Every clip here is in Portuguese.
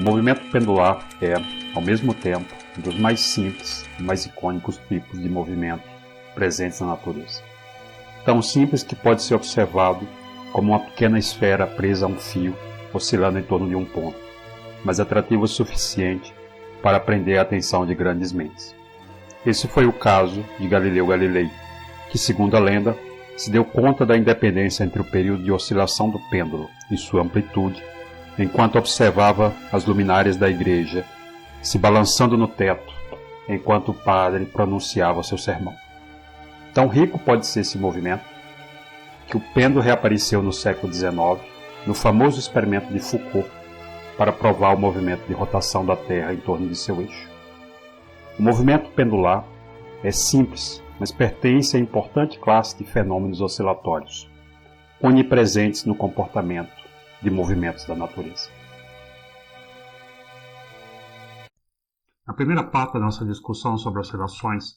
movimento pendular é, ao mesmo tempo, um dos mais simples e mais icônicos tipos de movimento presentes na natureza. Tão simples que pode ser observado como uma pequena esfera presa a um fio, oscilando em torno de um ponto, mas atrativo o suficiente para prender a atenção de grandes mentes. Esse foi o caso de Galileu Galilei, que, segundo a lenda, se deu conta da independência entre o período de oscilação do pêndulo e sua amplitude, enquanto observava as luminárias da igreja se balançando no teto, enquanto o padre pronunciava seu sermão. Tão rico pode ser esse movimento, que o pêndulo reapareceu no século XIX, no famoso experimento de Foucault, para provar o movimento de rotação da Terra em torno de seu eixo. O movimento pendular é simples, mas pertence à importante classe de fenômenos oscilatórios, onipresentes no comportamento de movimentos da natureza. Na primeira parte da nossa discussão sobre oscilações,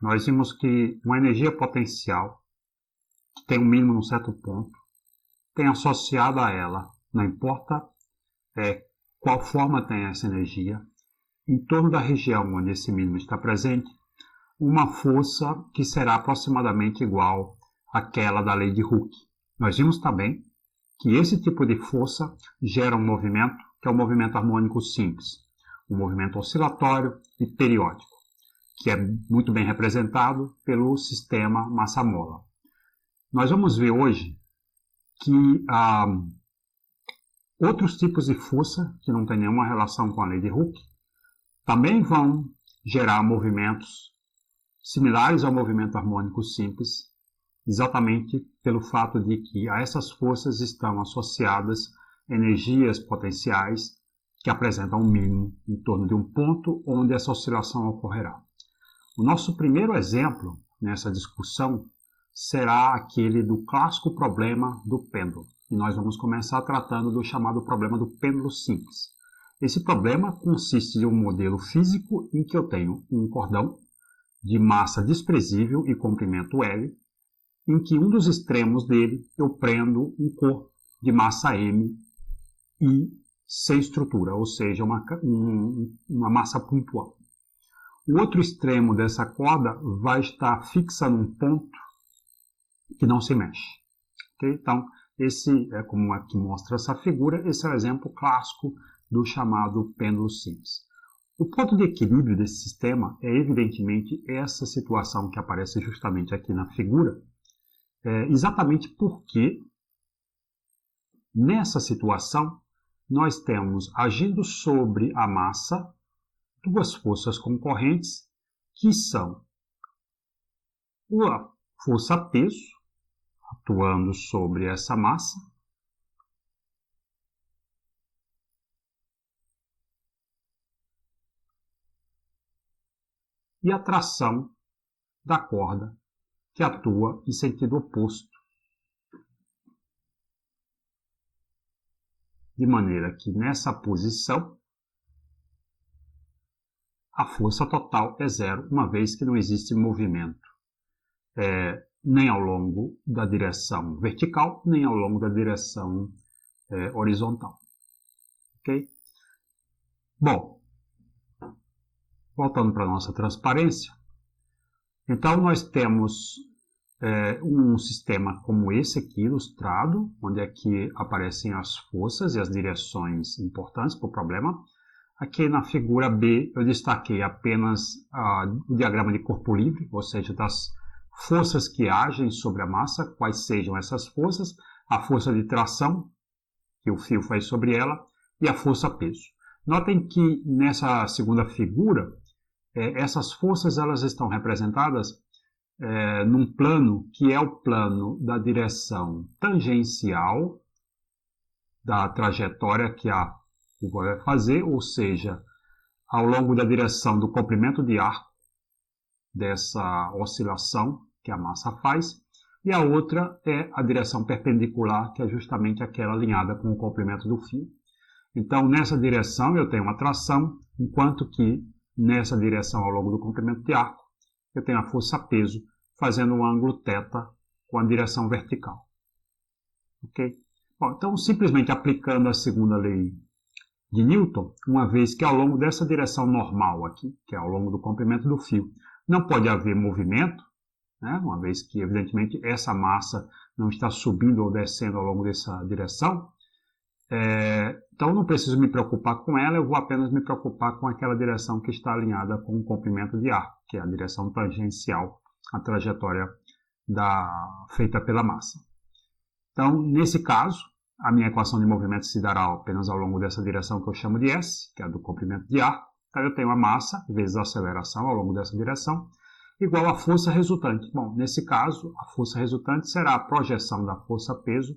nós vimos que uma energia potencial, que tem um mínimo num certo ponto, tem associado a ela, não importa qual forma tem essa energia, em torno da região onde esse mínimo está presente, uma força que será aproximadamente igual àquela da lei de Hooke. Nós vimos também que esse tipo de força gera um movimento que é o movimento harmônico simples, um movimento oscilatório e periódico, que é muito bem representado pelo sistema massa-mola. Nós vamos ver hoje que outros tipos de força, que não têm nenhuma relação com a lei de Hooke, também vão gerar movimentos similares ao movimento harmônico simples, exatamente pelo fato de que a essas forças estão associadas energias potenciais que apresentam um mínimo em torno de um ponto onde essa oscilação ocorrerá. O nosso primeiro exemplo nessa discussão será aquele do clássico problema do pêndulo. E nós vamos começar tratando do chamado problema do pêndulo simples. Esse problema consiste de um modelo físico em que eu tenho um cordão de massa desprezível e comprimento L, em que um dos extremos dele eu prendo um corpo de massa M e sem estrutura, ou seja, uma massa pontual. O outro extremo dessa corda vai estar fixa num ponto que não se mexe. Okay? Então, esse é como aqui mostra essa figura, esse é o exemplo clássico do chamado pêndulo simples. O ponto de equilíbrio desse sistema é evidentemente essa situação que aparece justamente aqui na figura, exatamente porque nessa situação nós temos agindo sobre a massa duas forças concorrentes que são a força peso atuando sobre essa massa e a tração da corda que atua em sentido oposto. De maneira que nessa posição a força total é zero, uma vez que não existe movimento nem ao longo da direção vertical, nem ao longo da direção horizontal. Ok? Bom, voltando para a nossa transparência, então nós temos um sistema como esse aqui ilustrado, onde aqui aparecem as forças e as direções importantes para o problema. Aqui na figura B eu destaquei apenas o diagrama de corpo livre, ou seja, das forças que agem sobre a massa, quais sejam essas forças, a força de tração que o fio faz sobre ela e a força peso. Notem que nessa segunda figura, essas forças elas estão representadas num plano que é o plano da direção tangencial da trajetória que a curva vai fazer, ou seja, ao longo da direção do comprimento de arco dessa oscilação que a massa faz, e a outra é a direção perpendicular, que é justamente aquela alinhada com o comprimento do fio. Então, nessa direção eu tenho uma tração, enquanto que nessa direção ao longo do comprimento de arco eu tenho a força peso fazendo um ângulo θ com a direção vertical. Ok? Bom, então, simplesmente aplicando a segunda lei de Newton, uma vez que ao longo dessa direção normal aqui, que é ao longo do comprimento do fio, não pode haver movimento, né? Uma vez que, evidentemente, essa massa não está subindo ou descendo ao longo dessa direção. Então, não preciso me preocupar com ela, eu vou apenas me preocupar com aquela direção que está alinhada com o comprimento de arco, que é a direção tangencial à trajetória feita pela massa. Então, nesse caso, a minha equação de movimento se dará apenas ao longo dessa direção que eu chamo de S, que é a do comprimento de arco. Então, eu tenho a massa vezes a aceleração ao longo dessa direção, igual à força resultante. Bom, nesse caso, a força resultante será a projeção da força-peso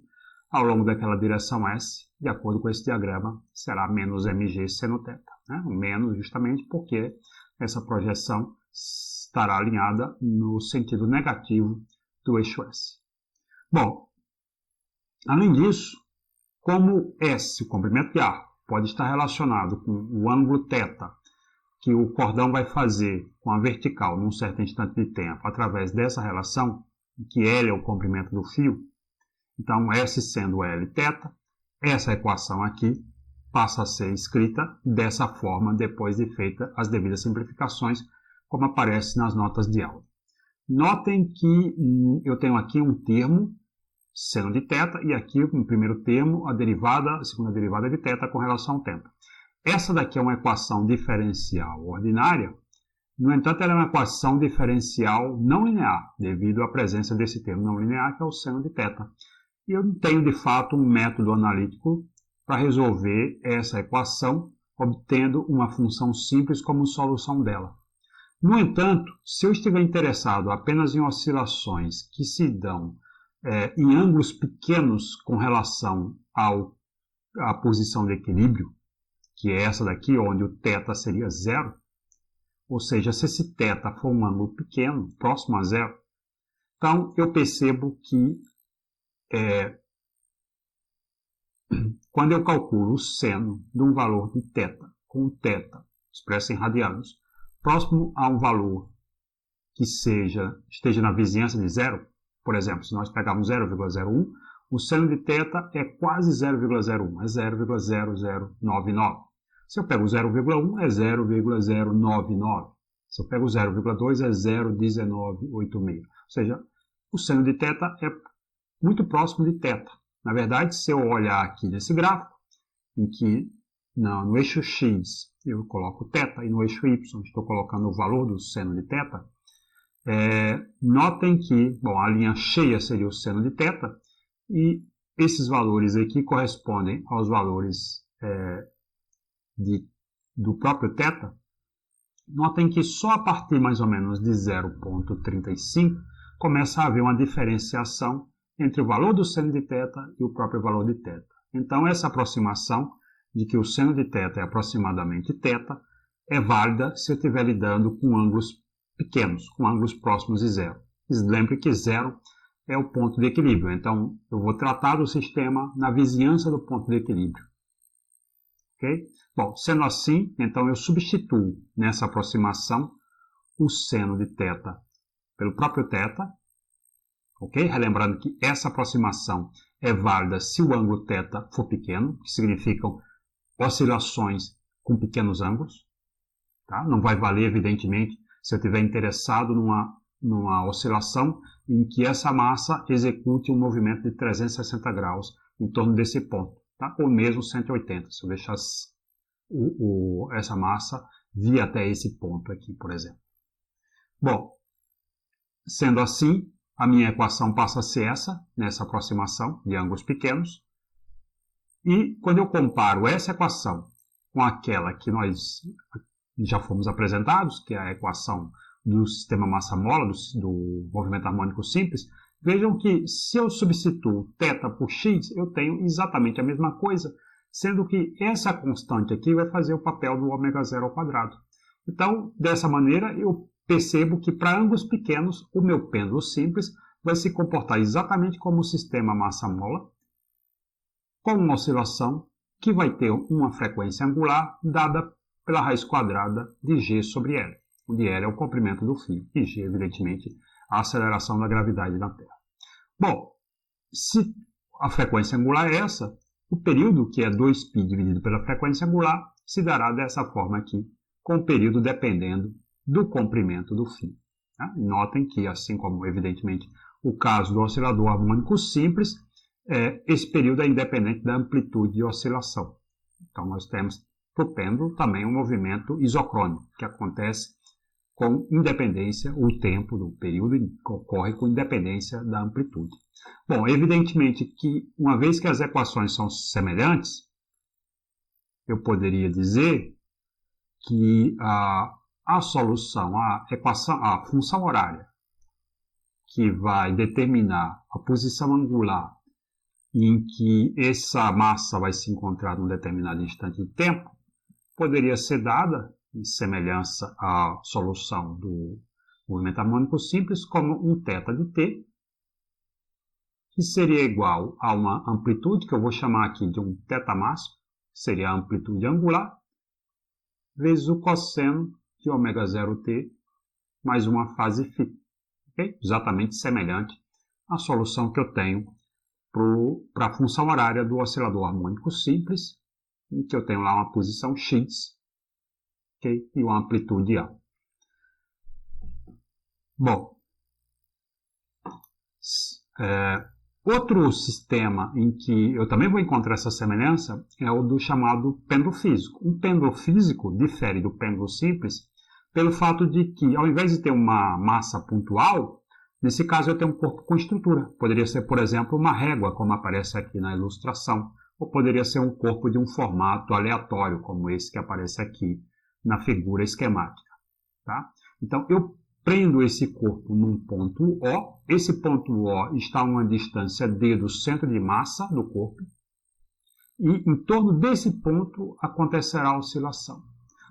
ao longo daquela direção S, de acordo com esse diagrama, será menos mg seno θ. Né? O menos justamente porque essa projeção estará alinhada no sentido negativo do eixo S. Bom, além disso, como S, o comprimento de arco, pode estar relacionado com o ângulo θ que o cordão vai fazer com a vertical num certo instante de tempo, através dessa relação, que L é o comprimento do fio, então S sendo Lθ, essa equação aqui passa a ser escrita dessa forma depois de feita as devidas simplificações, como aparece nas notas de aula. Notem que eu tenho aqui um termo, seno de θ, e aqui no primeiro termo a segunda derivada de θ com relação ao tempo. Essa daqui é uma equação diferencial ordinária, no entanto, ela é uma equação diferencial não linear, devido à presença desse termo não linear, que é o seno de θ. E eu não tenho, de fato, um método analítico para resolver essa equação, obtendo uma função simples como solução dela. No entanto, se eu estiver interessado apenas em oscilações que se dão em ângulos pequenos com relação à posição de equilíbrio, que é essa daqui, onde o θ seria zero, ou seja, se esse θ for um ângulo pequeno, próximo a zero, então eu percebo que quando eu calculo o seno de um valor de θ, com θ expresso em radianos, próximo a um valor que esteja na vizinhança de zero, por exemplo, se nós pegarmos 0,01, o seno de θ é quase 0,01, é 0,0099. Se eu pego 0,1, é 0,099. Se eu pego 0,2, é 0,1986. Ou seja, o seno de θ é muito próximo de θ. Na verdade, se eu olhar aqui nesse gráfico, em que no eixo X eu coloco θ e no eixo Y estou colocando o valor do seno de θ, notem que a linha cheia seria o seno de θ e esses valores aqui correspondem aos valores do próprio θ. Notem que só a partir mais ou menos de 0,35 começa a haver uma diferenciação entre o valor do seno de θ e o próprio valor de θ. Então, essa aproximação de que o seno de θ é aproximadamente θ é válida se eu estiver lidando com ângulos pequenos, com ângulos próximos de zero. Lembre que zero é o ponto de equilíbrio, então eu vou tratar do sistema na vizinhança do ponto de equilíbrio. Okay? Bom, sendo assim, então eu substituo nessa aproximação o seno de θ pelo próprio θ, ok? Relembrando que essa aproximação é válida se o ângulo θ for pequeno, que significam oscilações com pequenos ângulos. Tá? Não vai valer, evidentemente, se eu estiver interessado numa oscilação em que essa massa execute um movimento de 360 graus em torno desse ponto, tá? Ou mesmo 180, se eu deixar essa massa vir até esse ponto aqui, por exemplo. Bom, sendo assim, a minha equação passa a ser nessa aproximação de ângulos pequenos. E quando eu comparo essa equação com aquela que nós já fomos apresentados, que é a equação do sistema massa-mola, do movimento harmônico simples, vejam que se eu substituo θ por x, eu tenho exatamente a mesma coisa, sendo que essa constante aqui vai fazer o papel do ω0 ao quadrado. Então, dessa maneira, eu percebo que para ângulos pequenos, o meu pêndulo simples vai se comportar exatamente como o sistema massa-mola, com uma oscilação que vai ter uma frequência angular dada pela raiz quadrada de g sobre L, onde L é o comprimento do fio e g, evidentemente, a aceleração da gravidade na Terra. Bom, se a frequência angular é essa, O período, que é 2π dividido pela frequência angular, se dará dessa forma aqui, com o período dependendo do comprimento do fio. Tá? Notem que, assim como, evidentemente, o caso do oscilador harmônico simples, esse período é independente da amplitude de oscilação. Então, nós temos para o pêndulo também um movimento isocrônico, que acontece com independência, o tempo do período ocorre com independência da amplitude. Bom, evidentemente que, uma vez que as equações são semelhantes, eu poderia dizer que a solução, a função horária, que vai determinar a posição angular em que essa massa vai se encontrar num determinado instante de tempo, poderia ser dada, em semelhança à solução do movimento harmônico simples, como um θ de t, que seria igual a uma amplitude, que eu vou chamar aqui de um θ máximo, que seria a amplitude angular, vezes o cosseno de ω0t mais uma fase φ. Okay? Exatamente semelhante à solução que eu tenho para a função horária do oscilador harmônico simples, em que eu tenho lá uma posição x, okay? E uma amplitude A. Bom, outro sistema em que eu também vou encontrar essa semelhança é o do chamado pêndulo físico. Um pêndulo físico difere do pêndulo simples pelo fato de que, ao invés de ter uma massa pontual, nesse caso eu tenho um corpo com estrutura. Poderia ser, por exemplo, uma régua, como aparece aqui na ilustração, ou poderia ser um corpo de um formato aleatório, como esse que aparece aqui na figura esquemática. Tá? Então, eu prendo esse corpo num ponto O, esse ponto O está a uma distância d do centro de massa do corpo, e em torno desse ponto acontecerá a oscilação.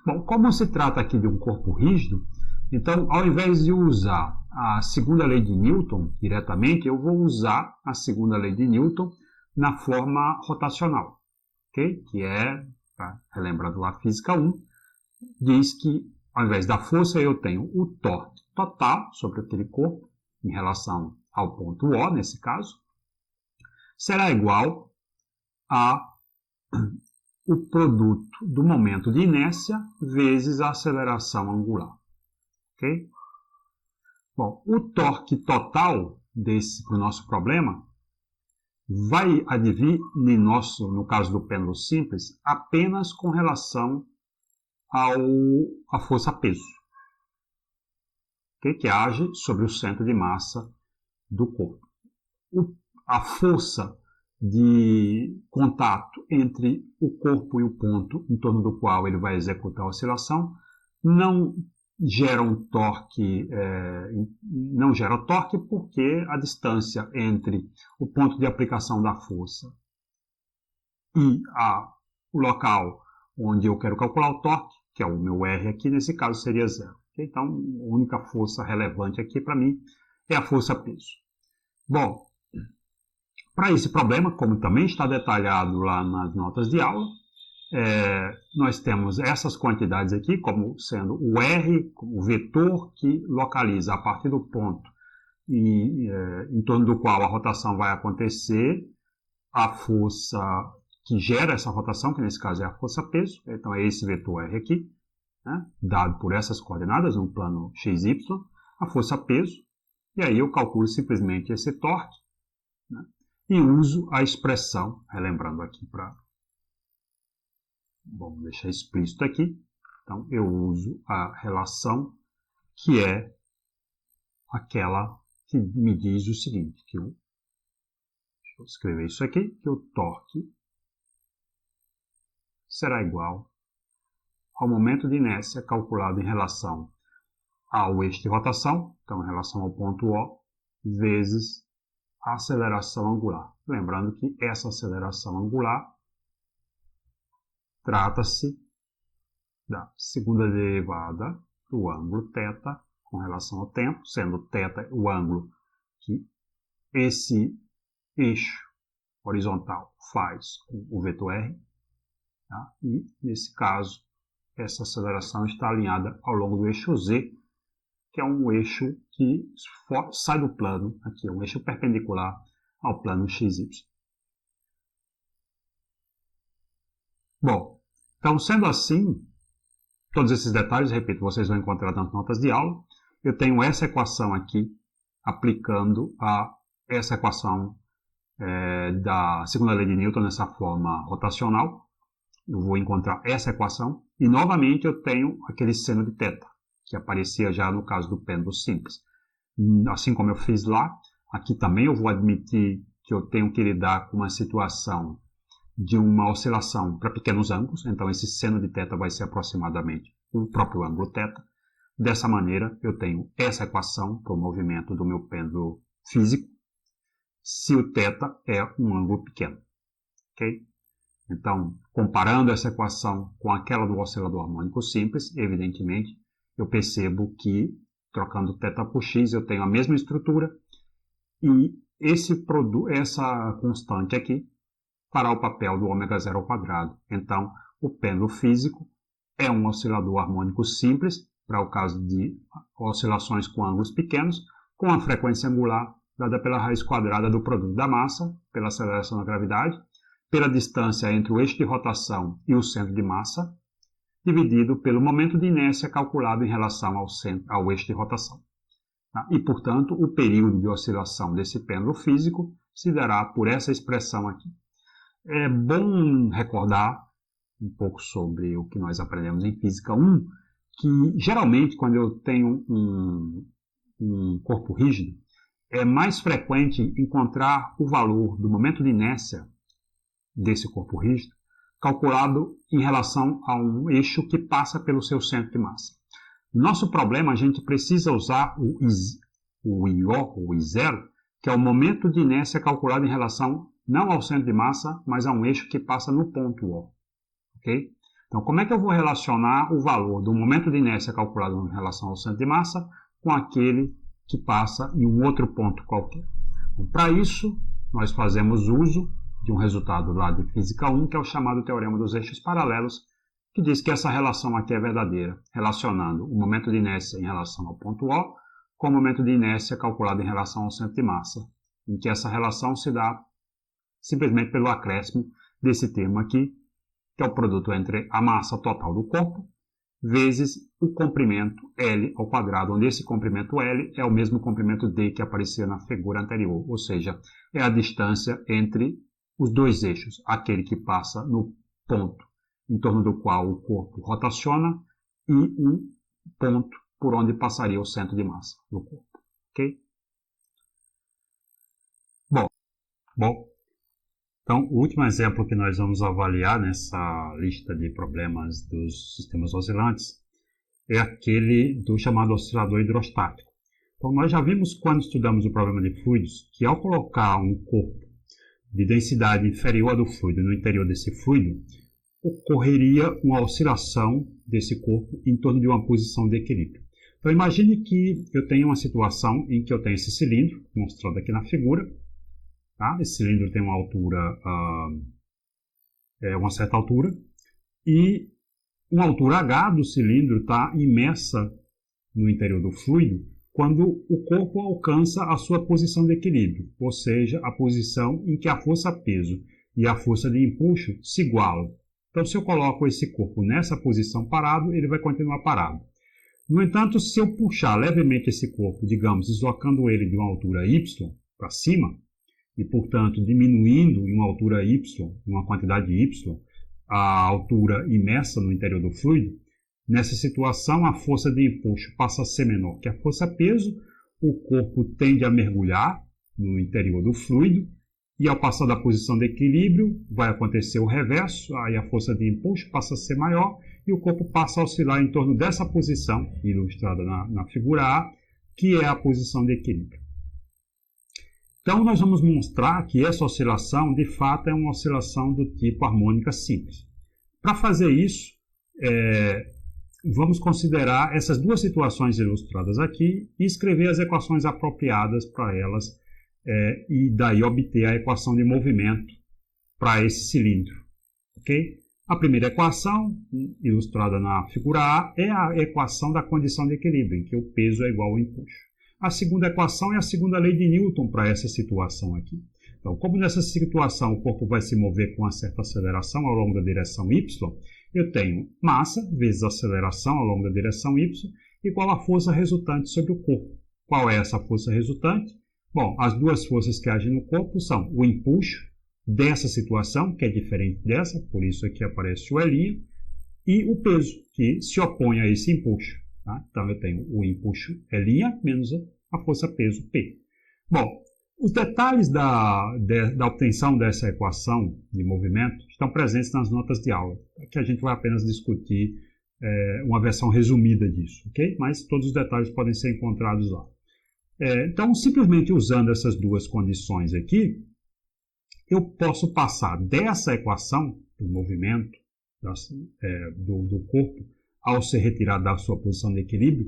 Bom, como se trata aqui de um corpo rígido, então, ao invés de usar a segunda lei de Newton diretamente, eu vou usar a segunda lei de Newton na forma rotacional, okay? Que é, relembrando lá a física 1, diz que, ao invés da força, eu tenho o torque total sobre aquele corpo, em relação ao ponto O, nesse caso, será igual o produto do momento de inércia vezes a aceleração angular. Okay? Bom, o torque total para o nosso problema vai advir, no caso do pêndulo simples, apenas com relação à força-peso, okay? Que age sobre o centro de massa do corpo. A força de contato entre o corpo e o ponto em torno do qual ele vai executar a oscilação não gera torque porque a distância entre o ponto de aplicação da força e o local onde eu quero calcular o torque, que é o meu R aqui, nesse caso seria zero. Então, a única força relevante aqui para mim é a força-peso. Bom, para esse problema, como também está detalhado lá nas notas de aula, nós temos essas quantidades aqui como sendo o R, o vetor que localiza a partir do ponto em torno do qual a rotação vai acontecer, a força que gera essa rotação, que nesse caso é a força-peso, então é esse vetor R aqui, né, dado por essas coordenadas no plano XY, a força-peso, e aí eu calculo simplesmente esse torque, né, e uso a expressão, relembrando aqui vamos deixar explícito aqui, então eu uso a relação que é aquela que me diz o seguinte, deixa eu escrever isso aqui, que o torque será igual ao momento de inércia calculado em relação ao eixo de rotação, então em relação ao ponto O, vezes a aceleração angular. Lembrando que essa aceleração angular trata-se da segunda derivada do ângulo θ com relação ao tempo, sendo θ o ângulo que esse eixo horizontal faz com o vetor R, tá? E, nesse caso, essa aceleração está alinhada ao longo do eixo Z, que é um eixo que sai do plano, aqui é um eixo perpendicular ao plano XY. Bom, então sendo assim, todos esses detalhes, repito, vocês vão encontrar nas notas de aula. Eu tenho essa equação aqui, aplicando essa equação da segunda lei de Newton nessa forma rotacional. Eu vou encontrar essa equação e novamente eu tenho aquele seno de θ, que aparecia já no caso do pêndulo simples. Assim como eu fiz lá, aqui também eu vou admitir que eu tenho que lidar com uma situação de uma oscilação para pequenos ângulos, então esse seno de θ vai ser aproximadamente o próprio ângulo θ. Dessa maneira, eu tenho essa equação para o movimento do meu pêndulo físico, se o θ é um ângulo pequeno. Okay? Então, comparando essa equação com aquela do oscilador harmônico simples, evidentemente, eu percebo que, trocando θ por x, eu tenho a mesma estrutura e essa constante aqui fará o papel do ômega zero ao quadrado. Então, o pêndulo físico é um oscilador harmônico simples, para o caso de oscilações com ângulos pequenos, com a frequência angular dada pela raiz quadrada do produto da massa, pela aceleração da gravidade, pela distância entre o eixo de rotação e o centro de massa, dividido pelo momento de inércia calculado em relação ao eixo de rotação. E, portanto, o período de oscilação desse pêndulo físico se dará por essa expressão aqui. É bom recordar um pouco sobre o que nós aprendemos em Física 1, que geralmente quando eu tenho um corpo rígido, é mais frequente encontrar o valor do momento de inércia desse corpo rígido calculado em relação a um eixo que passa pelo seu centro de massa. Nosso problema, a gente precisa usar o IO, ou I0, que é o momento de inércia calculado em relação não ao centro de massa, mas a um eixo que passa no ponto O. Okay? Então, como é que eu vou relacionar o valor do momento de inércia calculado em relação ao centro de massa com aquele que passa em um outro ponto qualquer? Então, para isso, nós fazemos uso de um resultado lá de Física 1, que é o chamado Teorema dos Eixos Paralelos, que diz que essa relação aqui é verdadeira, relacionando o momento de inércia em relação ao ponto O com o momento de inércia calculado em relação ao centro de massa, em que essa relação se dá simplesmente pelo acréscimo desse termo aqui, que é o produto entre a massa total do corpo vezes o comprimento L ao quadrado, onde esse comprimento L é o mesmo comprimento D que aparecia na figura anterior, ou seja, é a distância entre os dois eixos, aquele que passa no ponto em torno do qual o corpo rotaciona e um ponto por onde passaria o centro de massa do corpo. Ok? Bom, então o último exemplo que nós vamos avaliar nessa lista de problemas dos sistemas oscilantes é aquele do chamado oscilador hidrostático. Então nós já vimos quando estudamos o problema de fluidos que ao colocar um corpo de densidade inferior à do fluido no interior desse fluido, ocorreria uma oscilação desse corpo em torno de uma posição de equilíbrio. Então imagine que eu tenho uma situação em que eu tenho esse cilindro, mostrado aqui na figura. Tá? Esse cilindro tem uma altura, uma certa altura, e uma altura H do cilindro está imersa no interior do fluido quando o corpo alcança a sua posição de equilíbrio, ou seja, a posição em que a força-peso e a força de empuxo se igualam. Então, se eu coloco esse corpo nessa posição parado, ele vai continuar parado. No entanto, se eu puxar levemente esse corpo, digamos, deslocando ele de uma altura y para cima, e, portanto, diminuindo em uma altura y, uma quantidade y, a altura imersa no interior do fluido, nessa situação a força de empuxo passa a ser menor que a força-peso, o corpo tende a mergulhar no interior do fluido, e ao passar da posição de equilíbrio, vai acontecer o reverso, aí a força de empuxo passa a ser maior, e o corpo passa a oscilar em torno dessa posição, ilustrada na figura A, que é a posição de equilíbrio. Então, nós vamos mostrar que essa oscilação, de fato, é uma oscilação do tipo harmônica simples. Para fazer isso, vamos considerar essas duas situações ilustradas aqui e escrever as equações apropriadas para elas e daí obter a equação de movimento para esse cilindro. Okay? A primeira equação, ilustrada na figura A, é a equação da condição de equilíbrio, em que o peso é igual ao empuxo. A segunda equação é a segunda lei de Newton para essa situação aqui. Então, como nessa situação o corpo vai se mover com uma certa aceleração ao longo da direção y, eu tenho massa vezes aceleração ao longo da direção y igual à força resultante sobre o corpo. Qual é essa força resultante? Bom, as duas forças que agem no corpo são o empuxo dessa situação, que é diferente dessa, por isso aqui aparece o L', e o peso, que se opõe a esse empuxo. Tá? Então, eu tenho o empuxo L' menos a força peso P. Bom, os detalhes da obtenção dessa equação de movimento estão presentes nas notas de aula. Aqui a gente vai apenas discutir uma versão resumida disso, ok? Mas todos os detalhes podem ser encontrados lá. Então, simplesmente usando essas duas condições aqui, eu posso passar dessa equação do movimento do corpo ao ser retirado da sua posição de equilíbrio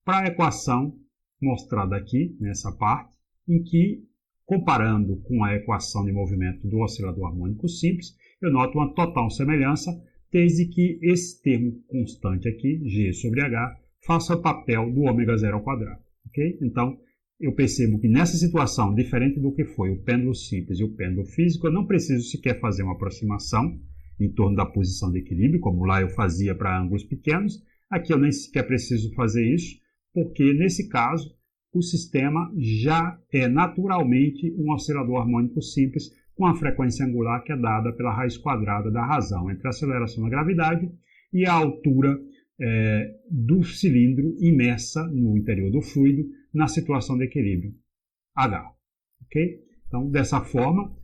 para a equação mostrada aqui, nessa parte, em que, comparando com a equação de movimento do oscilador harmônico simples, eu noto uma total semelhança, desde que esse termo constante aqui, G sobre H, faça o papel do ômega zero ao quadrado. Okay? Então, eu percebo que nessa situação, diferente do que foi o pêndulo simples e o pêndulo físico, eu não preciso sequer fazer uma aproximação em torno da posição de equilíbrio, como lá eu fazia para ângulos pequenos. Aqui eu nem sequer preciso fazer isso, porque nesse caso o sistema já é naturalmente um oscilador harmônico simples com a frequência angular que é dada pela raiz quadrada da razão entre a aceleração da gravidade e a altura do cilindro imersa no interior do fluido na situação de equilíbrio H. Okay? Então, dessa forma,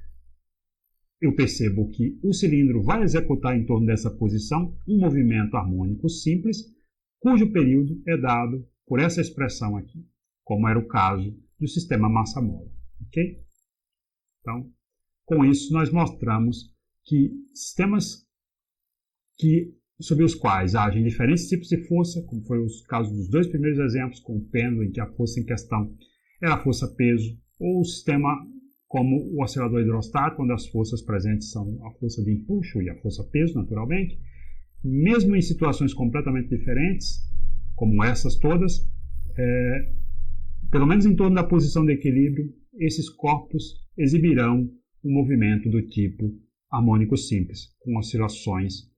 eu percebo que o cilindro vai executar em torno dessa posição um movimento harmônico simples, cujo período é dado por essa expressão aqui, como era o caso do sistema massa-mola. Okay? Então, com isso, nós mostramos que sistemas sobre os quais agem diferentes tipos de força, como foi os casos dos dois primeiros exemplos, com o pêndulo, em que a força em questão era a força-peso, ou o sistema como o oscilador hidrostático, onde as forças presentes são a força de empuxo e a força-peso, naturalmente. Mesmo em situações completamente diferentes, como essas todas, pelo menos em torno da posição de equilíbrio, esses corpos exibirão um movimento do tipo harmônico simples, com oscilações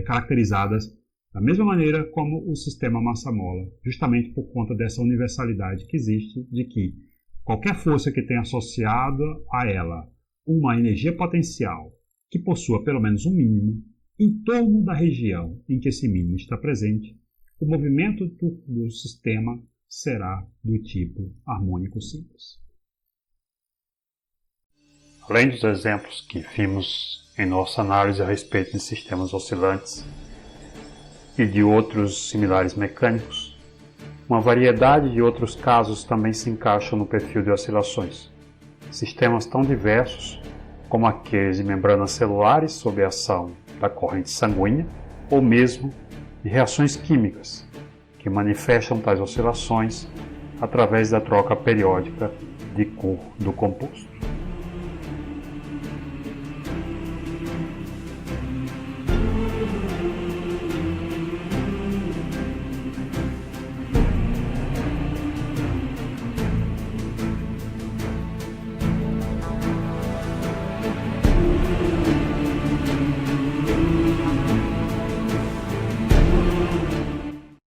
caracterizadas da mesma maneira como o sistema massa-mola, justamente por conta dessa universalidade que existe de que qualquer força que tenha associado a ela uma energia potencial que possua pelo menos um mínimo, em torno da região em que esse mínimo está presente, o movimento do sistema será do tipo harmônico simples. Além dos exemplos que vimos em nossa análise a respeito de sistemas oscilantes e de outros similares mecânicos, uma variedade de outros casos também se encaixam no perfil de oscilações. Sistemas tão diversos como aqueles de membranas celulares sob a ação da corrente sanguínea, ou mesmo de reações químicas que manifestam tais oscilações através da troca periódica de cor do composto.